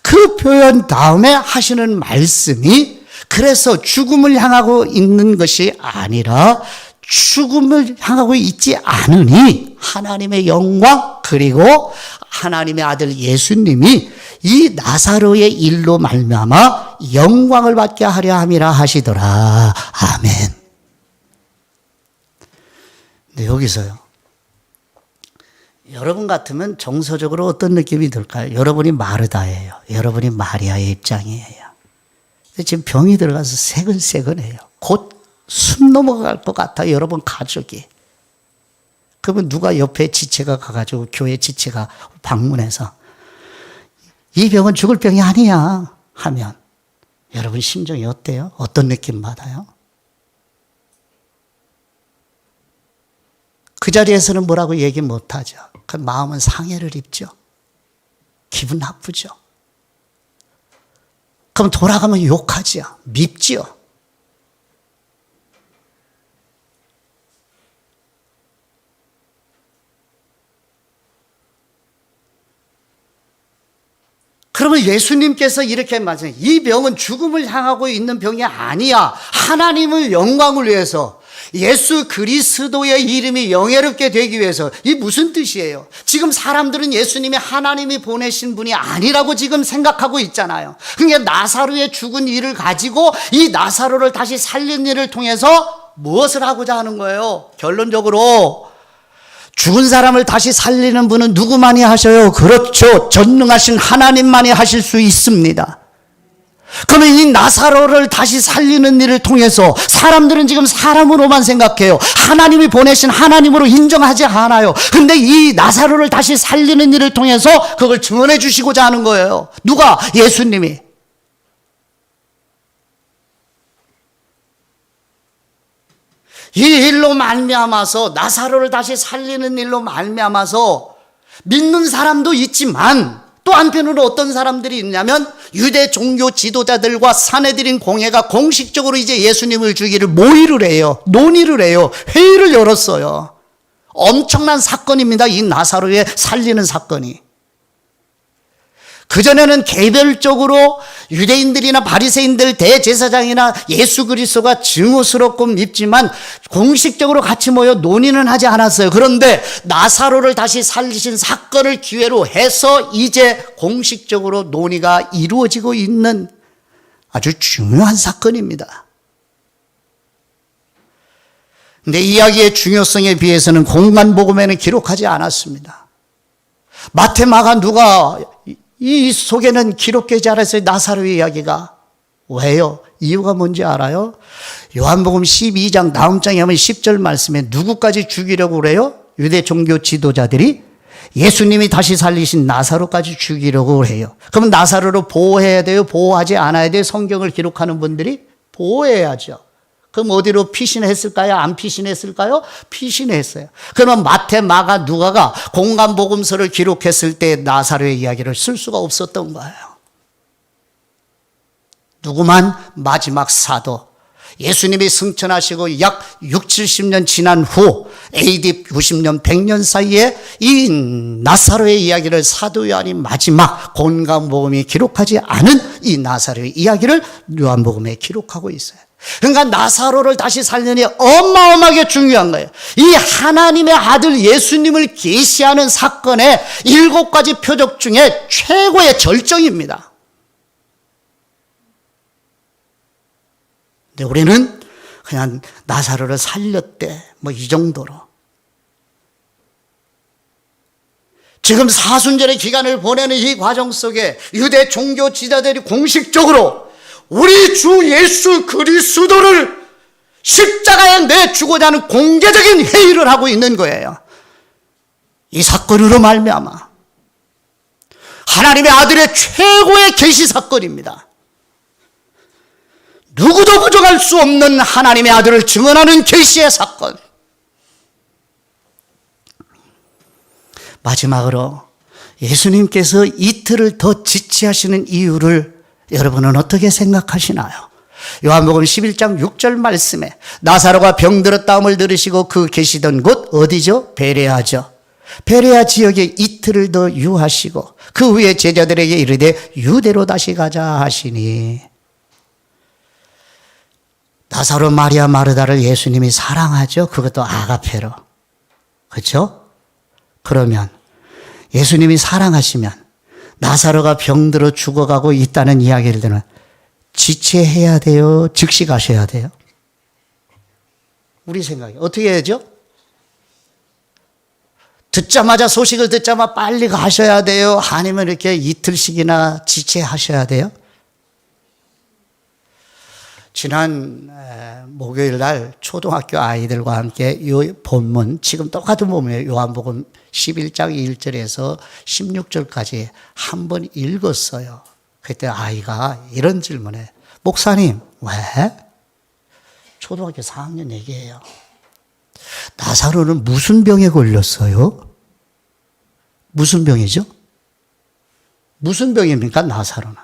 A: 그 표현 다음에 하시는 말씀이 그래서 죽음을 향하고 있는 것이 아니라 죽음을 향하고 있지 않으니 하나님의 영광 그리고 하나님의 아들 예수님이 이 나사로의 일로 말미암아 영광을 받게 하려 함이라 하시더라. 아멘. 근데 여기서요. 여러분 같으면 정서적으로 어떤 느낌이 들까요? 여러분이 마르다예요. 여러분이 마리아의 입장이에요. 근데 지금 병이 들어가서 새근새근해요. 곧 숨 넘어갈 것 같아요. 여러분 가족이. 그러면 누가 옆에 지체가 가가지고 교회 지체가 방문해서 이 병은 죽을 병이 아니야 하면 여러분 심정이 어때요? 어떤 느낌 받아요? 그 자리에서는 뭐라고 얘기 못하죠. 그 마음은 상해를 입죠. 기분 나쁘죠. 그럼 돌아가면 욕하죠. 밉죠. 그러면 예수님께서 이렇게 말씀해요. 이 병은 죽음을 향하고 있는 병이 아니야. 하나님을 영광을 위해서 예수 그리스도의 이름이 영예롭게 되기 위해서. 이 무슨 뜻이에요? 지금 사람들은 예수님이 하나님이 보내신 분이 아니라고 지금 생각하고 있잖아요. 그러니까 나사로의 죽은 일을 가지고 이 나사로를 다시 살린 일을 통해서 무엇을 하고자 하는 거예요? 결론적으로 죽은 사람을 다시 살리는 분은 누구만이 하셔요? 그렇죠. 전능하신 하나님만이 하실 수 있습니다. 그러면 이 나사로를 다시 살리는 일을 통해서 사람들은 지금 사람으로만 생각해요. 하나님이 보내신 하나님으로 인정하지 않아요. 근데 이 나사로를 다시 살리는 일을 통해서 그걸 증언해 주시고자 하는 거예요. 누가? 예수님이. 이 일로 말미암아서 나사로를 다시 살리는 일로 말미암아서 믿는 사람도 있지만 또 한편으로 어떤 사람들이 있냐면 유대 종교 지도자들과 사내들인 공회가 공식적으로 이제 예수님을 죽이를 모의를 해요. 논의를 해요. 회의를 열었어요. 엄청난 사건입니다. 이 나사로의 살리는 사건이. 그전에는 개별적으로 유대인들이나 바리새인들 대제사장이나 예수 그리스도가 증오스럽고 밉지만 공식적으로 같이 모여 논의는 하지 않았어요. 그런데 나사로를 다시 살리신 사건을 기회로 해서 이제 공식적으로 논의가 이루어지고 있는 아주 중요한 사건입니다. 근데 이야기의 중요성에 비해서는 공간복음에는 기록하지 않았습니다. 마태, 마가, 누가 이 속에는 기록되지 않았어요. 나사로의 이야기가. 왜요? 이유가 뭔지 알아요? 요한복음 12장 다음 장에 하면 10절 말씀에 누구까지 죽이려고 그래요? 유대 종교 지도자들이 예수님이 다시 살리신 나사로까지 죽이려고 그래요. 그럼 나사로를 보호해야 돼요? 보호하지 않아야 돼요? 성경을 기록하는 분들이 보호해야죠. 그럼 어디로 피신했을까요? 안 피신했을까요? 피신했어요. 그러면 마태, 마가, 누가가 공간복음서를 기록했을 때 나사로의 이야기를 쓸 수가 없었던 거예요. 누구만? 마지막 사도 예수님이 승천하시고 약 6, 70년 지난 후 AD 90년, 100년 사이에 이 나사로의 이야기를 사도 요한이 마지막 고난복음이 기록하지 않은 이 나사로의 이야기를 요한복음에 기록하고 있어요. 그러니까 나사로를 다시 살리는 게 어마어마하게 중요한 거예요. 이 하나님의 아들 예수님을 계시하는 사건의 7가지 표적 중에 최고의 절정입니다. 근데 우리는 그냥 나사로를 살렸대 뭐 이 정도로. 지금 사순절의 기간을 보내는 이 과정 속에 유대 종교 지도자들이 공식적으로 우리 주 예수 그리스도를 십자가에 내주고자 하는 공개적인 회의를 하고 있는 거예요. 이 사건으로 말미암아 하나님의 아들의 최고의 계시 사건입니다. 누구도 부정할 수 없는 하나님의 아들을 증언하는 계시의 사건. 마지막으로 예수님께서 이틀을 더 지체하시는 이유를 여러분은 어떻게 생각하시나요? 요한복음 11장 6절 말씀에 나사로가 병들었다함을 들으시고 그 계시던 곳 어디죠? 베레아죠. 베레아 지역에 이틀을 더 유하시고 그 후에 제자들에게 이르되 유대로 다시 가자 하시니, 나사로, 마리아, 마르다를 예수님이 사랑하죠. 그것도 아가페로. 그렇죠? 그러면 예수님이 사랑하시면 나사로가 병들어 죽어가고 있다는 이야기를 들으면 지체해야 돼요? 즉시 가셔야 돼요? 우리 생각에 어떻게 해야죠? 듣자마자, 소식을 듣자마자 빨리 가셔야 돼요? 아니면 이렇게 이틀씩이나 지체하셔야 돼요? 지난 목요일 날 초등학교 아이들과 함께 이 본문, 지금 똑같은 본문이에요. 요한복음 11장 1절에서 16절까지 한 번 읽었어요. 그때 아이가 이런 질문에, 목사님, 왜? 초등학교 4학년 얘기예요. 나사로는 무슨 병에 걸렸어요? 무슨 병이죠? 무슨 병입니까, 나사로는?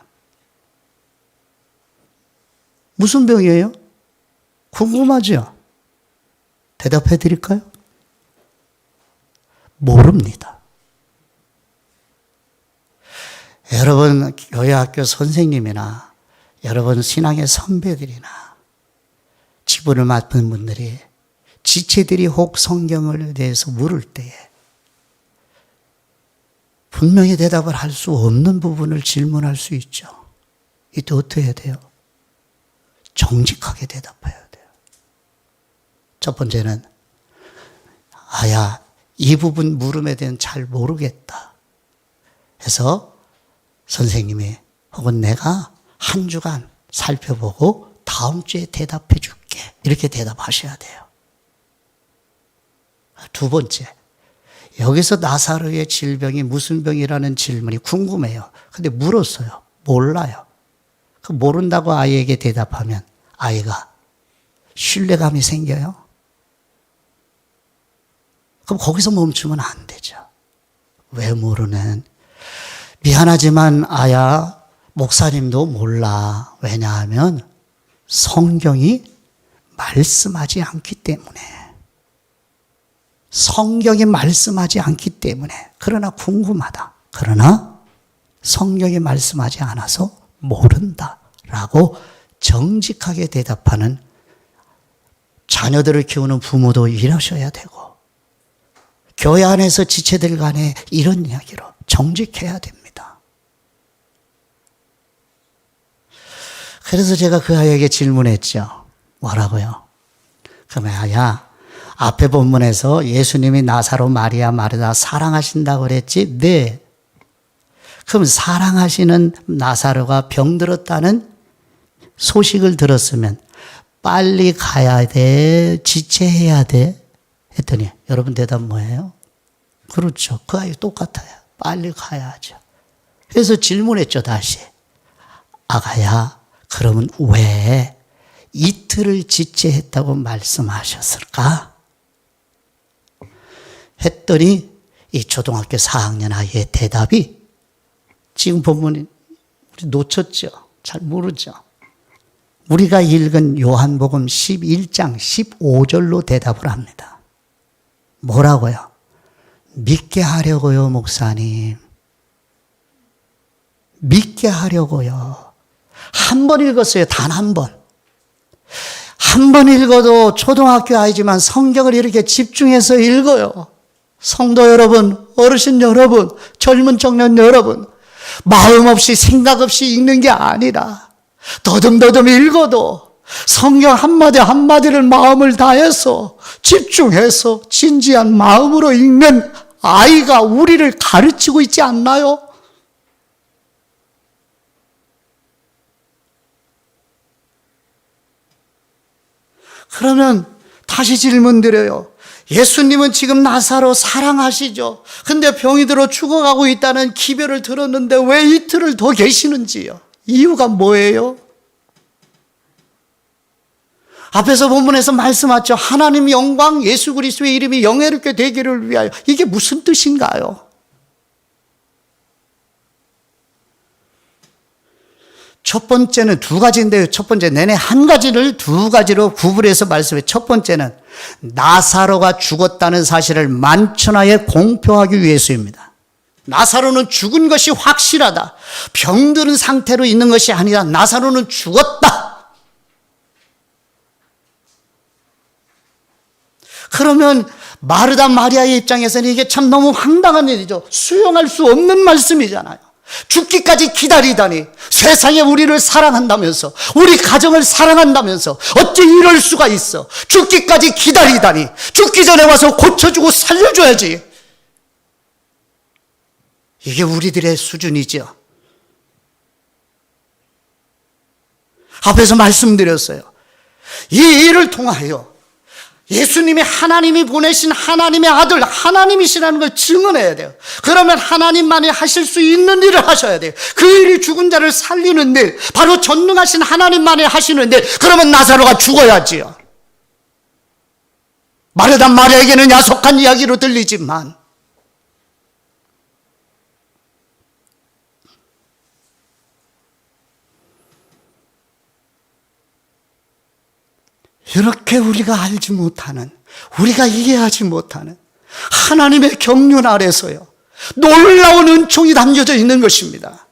A: 무슨 병이에요? 궁금하죠? 대답해 드릴까요? 모릅니다. 여러분 교회 학교 선생님이나 여러분 신앙의 선배들이나 지부를 맡은 분들이 지체들이 혹 성경을 대해서 물을 때에 분명히 대답을 할 수 없는 부분을 질문할 수 있죠. 이때 어떻게 해야 돼요? 정직하게 대답해야 돼요. 첫 번째는, 아야, 이 부분 물음에 대한 잘 모르겠다 해서 선생님이 혹은 내가 한 주간 살펴보고 다음 주에 대답해 줄게, 이렇게 대답하셔야 돼요. 두 번째, 여기서 나사로의 질병이 무슨 병이라는 질문이 궁금해요. 근데 물었어요. 몰라요. 그 모른다고 아이에게 대답하면 아이가 신뢰감이 생겨요? 그럼 거기서 멈추면 안 되죠. 왜 모르는? 미안하지만 아야, 목사님도 몰라. 왜냐하면 성경이 말씀하지 않기 때문에. 성경이 말씀하지 않기 때문에. 그러나 궁금하다. 그러나 성경이 말씀하지 않아서 모른다 라고 정직하게 대답하는 자녀들을 키우는 부모도 일하셔야 되고, 교회 안에서 지체들 간에 이런 이야기로 정직해야 됩니다. 그래서 제가 그 아이에게 질문했죠. 뭐라고요? 그러면 아야, 앞에 본문에서 예수님이 나사로, 마리아, 마르다 사랑하신다고 그랬지? 네. 그럼 사랑하시는 나사로가 병들었다는 소식을 들었으면 빨리 가야 돼? 지체해야 돼? 했더니 여러분 대답 뭐예요? 그렇죠. 그 아이 똑같아요. 빨리 가야죠. 그래서 질문했죠, 다시. 아가야, 그러면 왜 이틀을 지체했다고 말씀하셨을까? 했더니 이 초등학교 4학년 아이의 대답이, 지금 본문이 우리 놓쳤죠? 잘 모르죠? 우리가 읽은 요한복음 11장 15절로 대답을 합니다. 뭐라고요? 믿게 하려고요, 목사님. 믿게 하려고요. 한 번 읽었어요, 단 한 번. 한 번 읽어도 초등학교 아이지만 성경을 이렇게 집중해서 읽어요. 성도 여러분, 어르신 여러분, 젊은 청년 여러분, 마음 없이 생각 없이 읽는 게 아니라 더듬더듬 읽어도 성경 한마디 한마디를 마음을 다해서 집중해서 진지한 마음으로 읽는 아이가 우리를 가르치고 있지 않나요? 그러면 다시 질문 드려요. 예수님은 지금 나사로 사랑하시죠? 근데 병이 들어 죽어가고 있다는 기별을 들었는데 왜 이틀을 더 계시는지요? 이유가 뭐예요? 앞에서 본문에서 말씀하죠. 하나님 영광, 예수 그리스도의 이름이 영예롭게 되기를 위하여. 이게 무슨 뜻인가요? 첫 번째는 두 가지인데요. 첫 번째, 내내 한 가지를 두 가지로 구분해서 말씀해요. 첫 번째는 나사로가 죽었다는 사실을 만천하에 공표하기 위해서입니다. 나사로는 죽은 것이 확실하다. 병드는 상태로 있는 것이 아니라 나사로는 죽었다. 그러면 마르다 마리아의 입장에서는 이게 참 너무 황당한 일이죠. 수용할 수 없는 말씀이잖아요. 죽기까지 기다리다니, 세상에 우리를 사랑한다면서, 우리 가정을 사랑한다면서 어찌 이럴 수가 있어. 죽기까지 기다리다니, 죽기 전에 와서 고쳐주고 살려줘야지. 이게 우리들의 수준이죠. 앞에서 말씀드렸어요. 이 일을 통하여 예수님이 하나님이 보내신 하나님의 아들, 하나님이시라는 걸 증언해야 돼요. 그러면 하나님만이 하실 수 있는 일을 하셔야 돼요. 그 일이 죽은 자를 살리는 일, 바로 전능하신 하나님만이 하시는 일. 그러면 나사로가 죽어야지요. 마르다 마리아에게는 야속한 이야기로 들리지만 이렇게 우리가 알지 못하는, 우리가 이해하지 못하는 하나님의 경륜 아래서요, 놀라운 은총이 담겨져 있는 것입니다.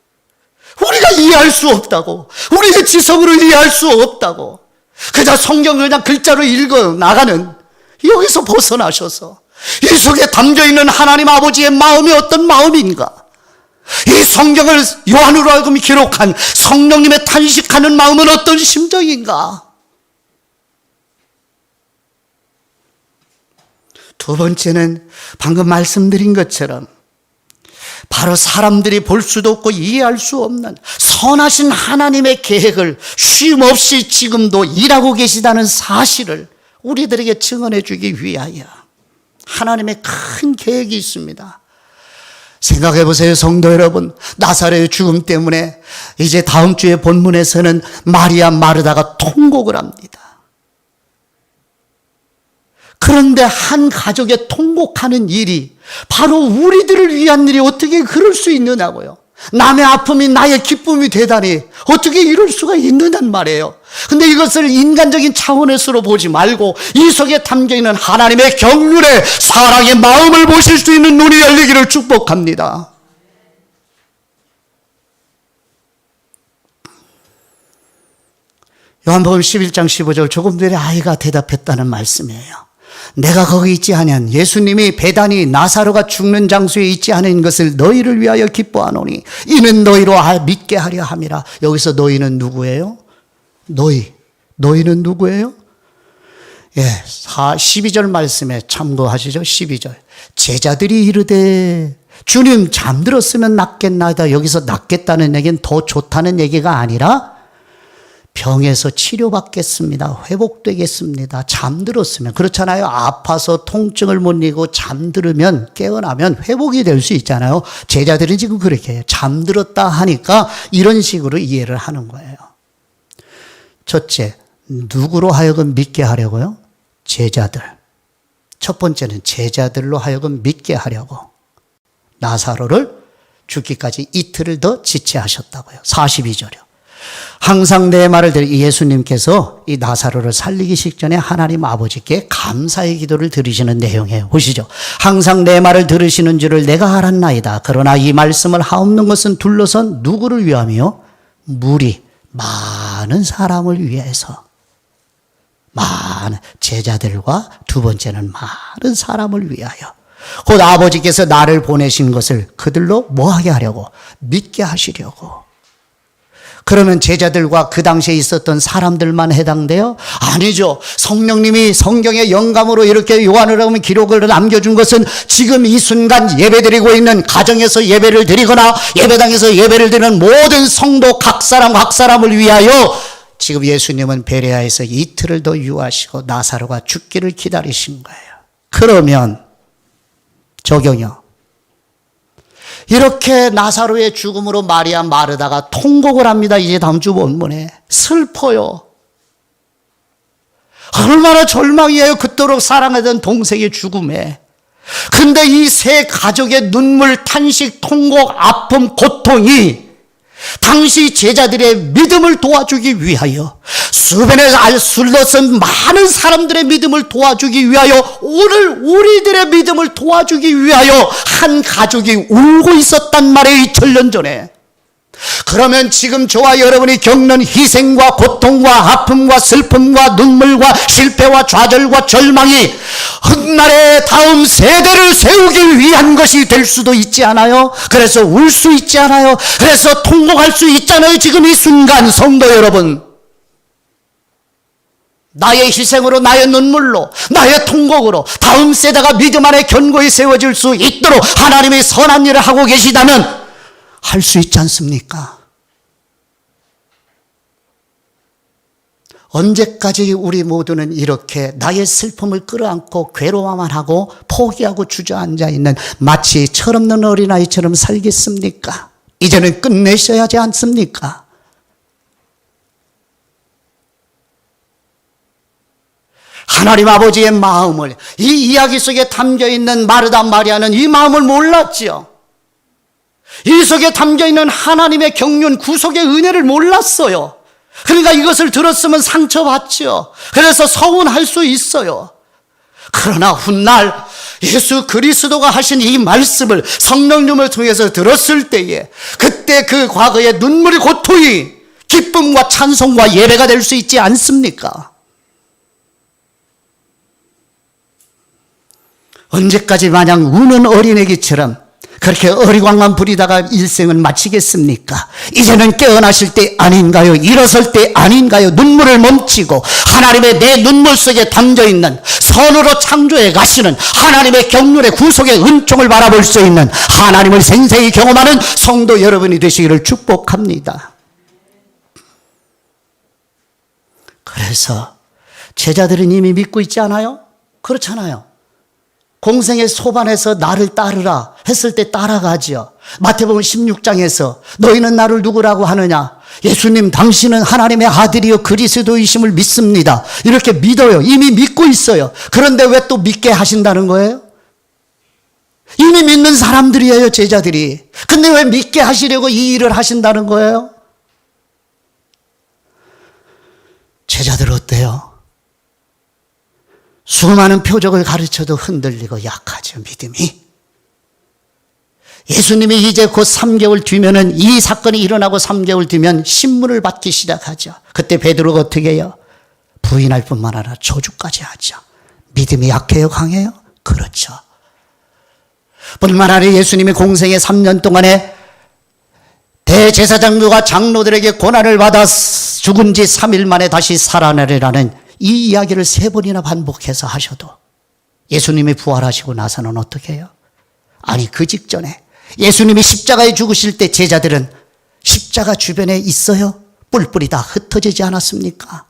A: 우리가 이해할 수 없다고, 우리의 지성으로 이해할 수 없다고, 그저 성경을 그냥 글자로 읽어 나가는, 여기서 벗어나셔서 이 속에 담겨있는 하나님 아버지의 마음이 어떤 마음인가, 이 성경을 요한으로 하여금 기록한 성령님의 탄식하는 마음은 어떤 심정인가. 두 번째는 방금 말씀드린 것처럼 바로 사람들이 볼 수도 없고 이해할 수 없는 선하신 하나님의 계획을 쉼없이 지금도 일하고 계시다는 사실을 우리들에게 증언해 주기 위하여 하나님의 큰 계획이 있습니다. 생각해 보세요, 성도 여러분. 나사로의 죽음 때문에 이제 다음 주에 본문에서는 마리아 마르다가 통곡을 합니다. 그런데 한 가족의 통곡하는 일이 바로 우리들을 위한 일이 어떻게 그럴 수 있느냐고요. 남의 아픔이 나의 기쁨이 되다니 어떻게 이럴 수가 있느냐는 말이에요. 근데 이것을 인간적인 차원에서로 보지 말고 이 속에 담겨있는 하나님의 경륜에 사랑의 마음을 보실 수 있는 눈이 열리기를 축복합니다. 요한복음 11장 15절, 조금 전에 아이가 대답했다는 말씀이에요. 내가 거기 있지 아니한, 예수님이 베다니 나사로가 죽는 장소에 있지 않은 것을 너희를 위하여 기뻐하노니 이는 너희로 믿게 하려 함이라. 여기서 너희는 누구예요? 너희는 누구예요? 12절 말씀에 참고하시죠. 12절, 제자들이 이르되 주님 잠들었으면 낫겠나이다. 여기서 낫겠다는 얘기는 더 좋다는 얘기가 아니라 병에서 치료받겠습니다. 회복되겠습니다. 잠들었으면. 그렇잖아요. 아파서 통증을 못 이기고 잠들으면, 깨어나면 회복이 될 수 있잖아요. 제자들이 지금 그렇게 해요. 잠들었다 하니까 이런 식으로 이해를 하는 거예요. 첫째, 누구로 하여금 믿게 하려고요? 제자들. 첫 번째는 제자들로 하여금 믿게 하려고 나사로를 죽기까지 이틀을 더 지체하셨다고요. 42절이요. 항상 내 말을 예수님께서 이 나사로를 살리기 직전에 하나님 아버지께 감사의 기도를 드리시는 내용이에요. 보시죠. 항상 내 말을 들으시는 줄을 내가 알았나이다. 그러나 이 말씀을 하옵는 것은 둘러선 누구를 위함이요? 무리, 많은 사람을 위해서. 많은 제자들과 두 번째는 많은 사람을 위하여. 곧 아버지께서 나를 보내신 것을 그들로 뭐하게 하려고? 믿게 하시려고. 그러면 제자들과 그 당시에 있었던 사람들만 해당돼요? 아니죠. 성령님이 성경의 영감으로 이렇게 요한을 하면 기록을 남겨준 것은 지금 이 순간 예배드리고 있는 가정에서 예배를 드리거나 예배당에서 예배를 드리는 모든 성도 각 사람을 위하여 지금 예수님은 베레아에서 이틀을 더 유하시고 나사로가 죽기를 기다리신 거예요. 그러면 적용이요. 이렇게 나사로의 죽음으로 마리아 마르다가 통곡을 합니다. 이제 다음 주 본문에. 슬퍼요. 얼마나 절망이에요. 그토록 사랑하던 동생의 죽음에. 근데 이 세 가족의 눈물, 탄식, 통곡, 아픔, 고통이 당시 제자들의 믿음을 도와주기 위하여 수변에 술러쓴 많은 사람들의 믿음을 도와주기 위하여 오늘 우리들의 믿음을 도와주기 위하여 한 가족이 울고 있었단 말이에요. 2000년 전에. 그러면 지금 저와 여러분이 겪는 희생과 고통과 아픔과 슬픔과 눈물과 실패와 좌절과 절망이 훗날의 다음 세대를 세우기 위한 것이 될 수도 있지 않아요? 그래서 울 수 있지 않아요? 그래서 통곡할 수 있잖아요. 지금 이 순간 성도 여러분, 나의 희생으로, 나의 눈물로, 나의 통곡으로 다음 세대가 믿음 안에 견고히 세워질 수 있도록 하나님이 선한 일을 하고 계시다면 할 수 있지 않습니까? 언제까지 우리 모두는 이렇게 나의 슬픔을 끌어안고 괴로워만 하고 포기하고 주저앉아 있는 마치 철없는 어린아이처럼 살겠습니까? 이제는 끝내셔야 하지 않습니까? 하나님 아버지의 마음을, 이 이야기 속에 담겨있는 마르다 마리아는 이 마음을 몰랐지요. 이 속에 담겨있는 하나님의 경륜, 구속의 은혜를 몰랐어요. 그러니까 이것을 들었으면 상처받죠. 그래서 서운할 수 있어요. 그러나 훗날 예수 그리스도가 하신 이 말씀을 성령님을 통해서 들었을 때에 그때 그 과거의 눈물의 고통이 기쁨과 찬송과 예배가 될 수 있지 않습니까? 언제까지 마냥 우는 어린애기처럼 그렇게 어리광만 부리다가 일생을 마치겠습니까? 이제는 깨어나실 때 아닌가요? 일어설 때 아닌가요? 눈물을 멈추고 하나님의 내 눈물 속에 담겨있는 선으로 창조해 가시는 하나님의 경륜의 구속의 은총을 바라볼 수 있는 하나님을 생생히 경험하는 성도 여러분이 되시기를 축복합니다. 그래서 제자들은 이미 믿고 있지 않아요? 그렇잖아요. 공생의 소반에서 나를 따르라 했을 때 따라가지요. 마태복음 16장에서 너희는 나를 누구라고 하느냐? 예수님 당신은 하나님의 아들이요 그리스도이심을 믿습니다. 이렇게 믿어요. 이미 믿고 있어요. 그런데 왜 또 믿게 하신다는 거예요? 이미 믿는 사람들이에요, 제자들이. 근데 왜 믿게 하시려고 이 일을 하신다는 거예요? 제자들 어때요? 수많은 표적을 가르쳐도 흔들리고 약하죠, 믿음이. 예수님이 이제 곧 3개월 뒤면은 이 사건이 일어나고 3개월 뒤면 신문을 받기 시작하죠. 그때 베드로가 어떻게 해요? 부인할 뿐만 아니라 저주까지 하죠. 믿음이 약해요, 강해요? 그렇죠. 뿐만 아니라 예수님이 공생의 3년 동안에 대제사장들과 장로들에게 고난을 받아 죽은 지 3일 만에 다시 살아나리라는 이 이야기를 3번이나 반복해서 하셔도 예수님이 부활하시고 나서는 어떻게 해요? 아니, 그 직전에 예수님이 십자가에 죽으실 때 제자들은 십자가 주변에 있어요? 뿔뿔이 다 흩어지지 않았습니까?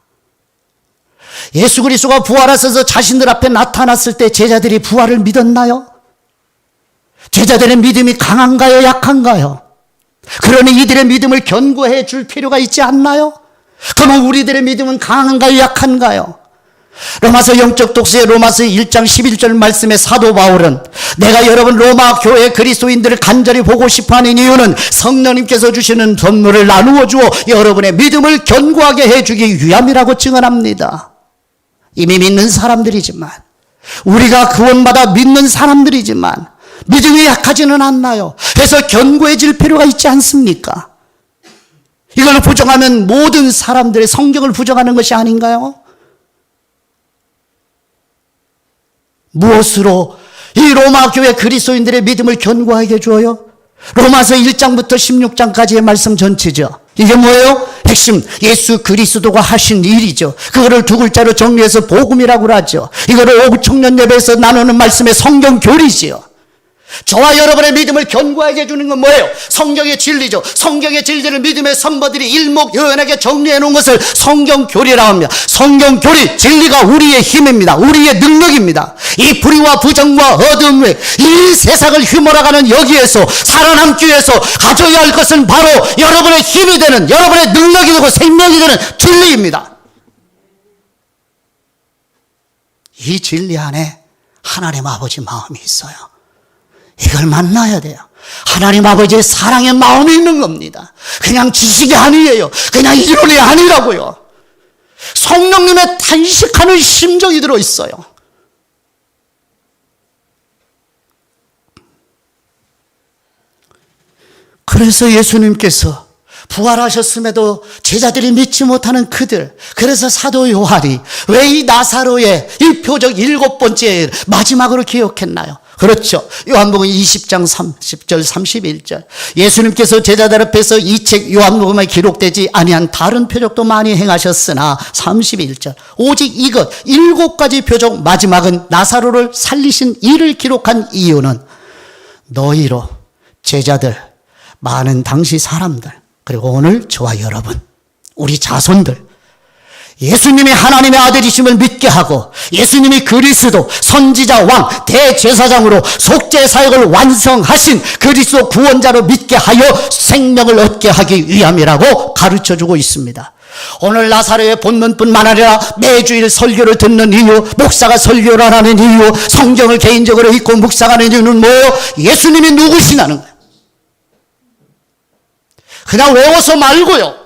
A: 예수 그리스도가 부활하셔서 자신들 앞에 나타났을 때 제자들이 부활을 믿었나요? 제자들의 믿음이 강한가요? 약한가요? 그러니 이들의 믿음을 견고해 줄 필요가 있지 않나요? 그러면 우리들의 믿음은 강한가요? 약한가요? 로마서 영적 독서의 로마서 1장 11절 말씀에 사도 바울은 내가 여러분 로마 교회 그리스도인들을 간절히 보고 싶어하는 이유는 성령님께서 주시는 선물을 나누어 주어 여러분의 믿음을 견고하게 해주기 위함이라고 증언합니다. 이미 믿는 사람들이지만, 우리가 구원받아 믿는 사람들이지만 믿음이 약하지는 않나요? 해서 견고해질 필요가 있지 않습니까? 이걸 부정하면 모든 사람들의 성경을 부정하는 것이 아닌가요? 무엇으로 이 로마 교회 그리스도인들의 믿음을 견고하게 해줘요? 로마서 1장부터 16장까지의 말씀 전체죠. 이게 뭐예요? 핵심, 예수 그리스도가 하신 일이죠. 그거를 두 글자로 정리해서 복음이라고 하죠. 이거를 오구청년 예배에서 나누는 말씀의 성경 교리지요. 저와 여러분의 믿음을 견고하게 해주는 건 뭐예요? 성경의 진리죠. 성경의 진리를 믿음의 선보들이 일목요연하게 정리해 놓은 것을 성경 교리라고 합니다. 성경 교리, 진리가 우리의 힘입니다. 우리의 능력입니다. 이 불의와 부정과 어둠의 이 세상을 휘몰아가는 여기에서 살아남기 위해서 가져야 할 것은 바로 여러분의 힘이 되는, 여러분의 능력이 되고 생명이 되는 진리입니다. 이 진리 안에 하나님 아버지 마음이 있어요. 이걸 만나야 돼요. 하나님 아버지의 사랑의 마음이 있는 겁니다. 그냥 지식이 아니에요. 그냥 이론이 아니라고요. 성령님의 탄식하는 심정이 들어있어요. 그래서 예수님께서 부활하셨음에도 제자들이 믿지 못하는 그들, 그래서 사도 요한이 왜 이 나사로의 이 표적 7번째 마지막으로 기억했나요? 그렇죠. 요한복음 20장 30절 31절 예수님께서 제자들 앞에서 이 책 요한복음에 기록되지 아니한 다른 표적도 많이 행하셨으나 31절 오직 이것 7가지 표적 마지막은 나사로를 살리신 이를 기록한 이유는 너희로 제자들, 많은 당시 사람들, 그리고 오늘 저와 여러분, 우리 자손들, 예수님이 하나님의 아들이심을 믿게 하고 예수님이 그리스도, 선지자, 왕, 대제사장으로 속죄사역을 완성하신 그리스도 구원자로 믿게 하여 생명을 얻게 하기 위함이라고 가르쳐주고 있습니다. 오늘 나사로의 본문뿐만 아니라 매주일 설교를 듣는 이유, 목사가 설교를 하는 이유, 성경을 개인적으로 읽고 묵상하는 이유는 뭐예요? 예수님이 누구시냐는 거예요. 그냥 외워서 말고요.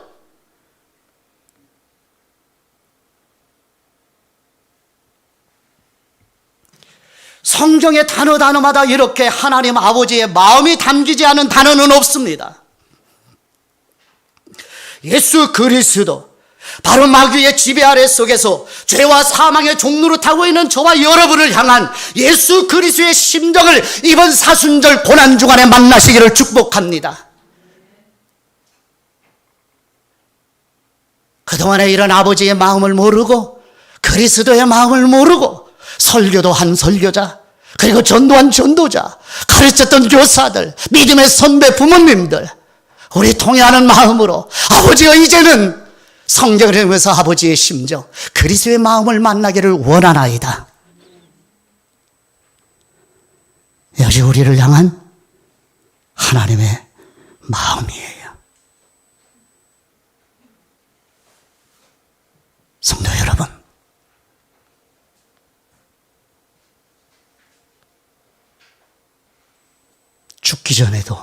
A: 성경의 단어마다 이렇게 하나님 아버지의 마음이 담기지 않은 단어는 없습니다. 예수 그리스도, 바로 마귀의 지배 아래 속에서 죄와 사망의 종로를 타고 있는 저와 여러분을 향한 예수 그리스도의 심정을 이번 사순절 고난주간에 만나시기를 축복합니다. 그동안에 이런 아버지의 마음을 모르고 그리스도의 마음을 모르고 설교도 한 설교자, 그리고 전도한 전도자, 가르쳤던 교사들, 믿음의 선배 부모님들, 우리 통회하는 마음으로 아버지가 이제는 성경을 읽으면서 아버지의 심정, 그리스도의 마음을 만나기를 원하나이다. 이것이 우리를 향한 하나님의 마음이에요. 성도 여러분, 죽기 전에도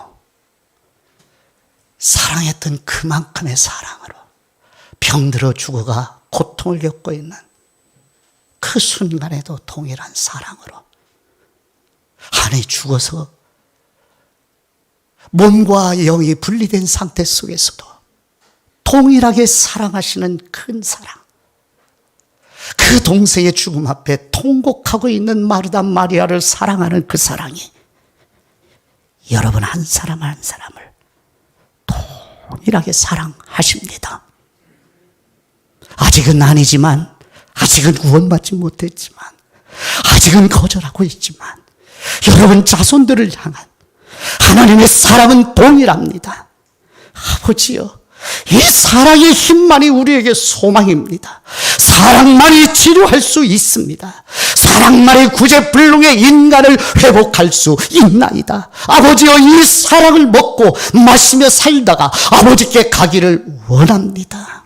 A: 사랑했던 그만큼의 사랑으로 병들어 죽어가 고통을 겪고 있는 그 순간에도 동일한 사랑으로 안에 죽어서 몸과 영이 분리된 상태 속에서도 동일하게 사랑하시는 큰 사랑, 그 동생의 죽음 앞에 통곡하고 있는 마르다 마리아를 사랑하는 그 사랑이 여러분 한 사람 한 사람을 동일하게 사랑하십니다. 아직은 아니지만, 아직은 구원받지 못했지만, 아직은 거절하고 있지만 여러분 자손들을 향한 하나님의 사랑은 동일합니다. 아버지여, 이 사랑의 힘만이 우리에게 소망입니다. 사랑만이 치료할 수 있습니다. 사랑만이 구제불능의 인간을 회복할 수 있나이다. 아버지여, 이 사랑을 먹고 마시며 살다가 아버지께 가기를 원합니다.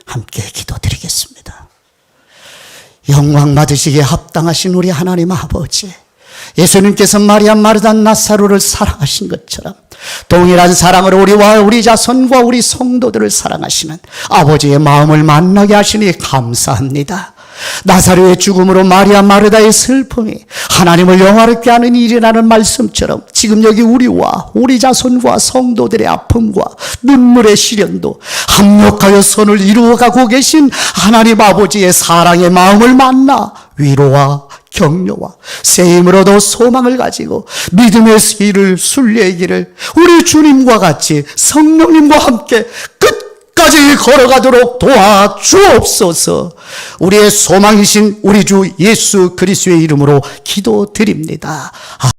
A: 함께 기도드리겠습니다. 영광 받으시기에 합당하신 우리 하나님 아버지, 예수님께서 마리아 마르다 나사로를 사랑하신 것처럼 동일한 사랑으로 우리와 우리 자손과 우리 성도들을 사랑하시는 아버지의 마음을 만나게 하시니 감사합니다. 나사로의 죽음으로 마리아 마르다의 슬픔이 하나님을 영화롭게 하는 일이라는 말씀처럼 지금 여기 우리와 우리 자손과 성도들의 아픔과 눈물의 시련도 합력하여 선을 이루어가고 계신 하나님 아버지의 사랑의 마음을 만나 위로와 격려와 새 힘으로도 소망을 가지고 믿음의 길을 순례의 우리 주님과 같이 성령님과 함께 끝까지 걸어가도록 도와주옵소서. 우리의 소망이신 우리 주 예수 그리스도의 이름으로 기도드립니다.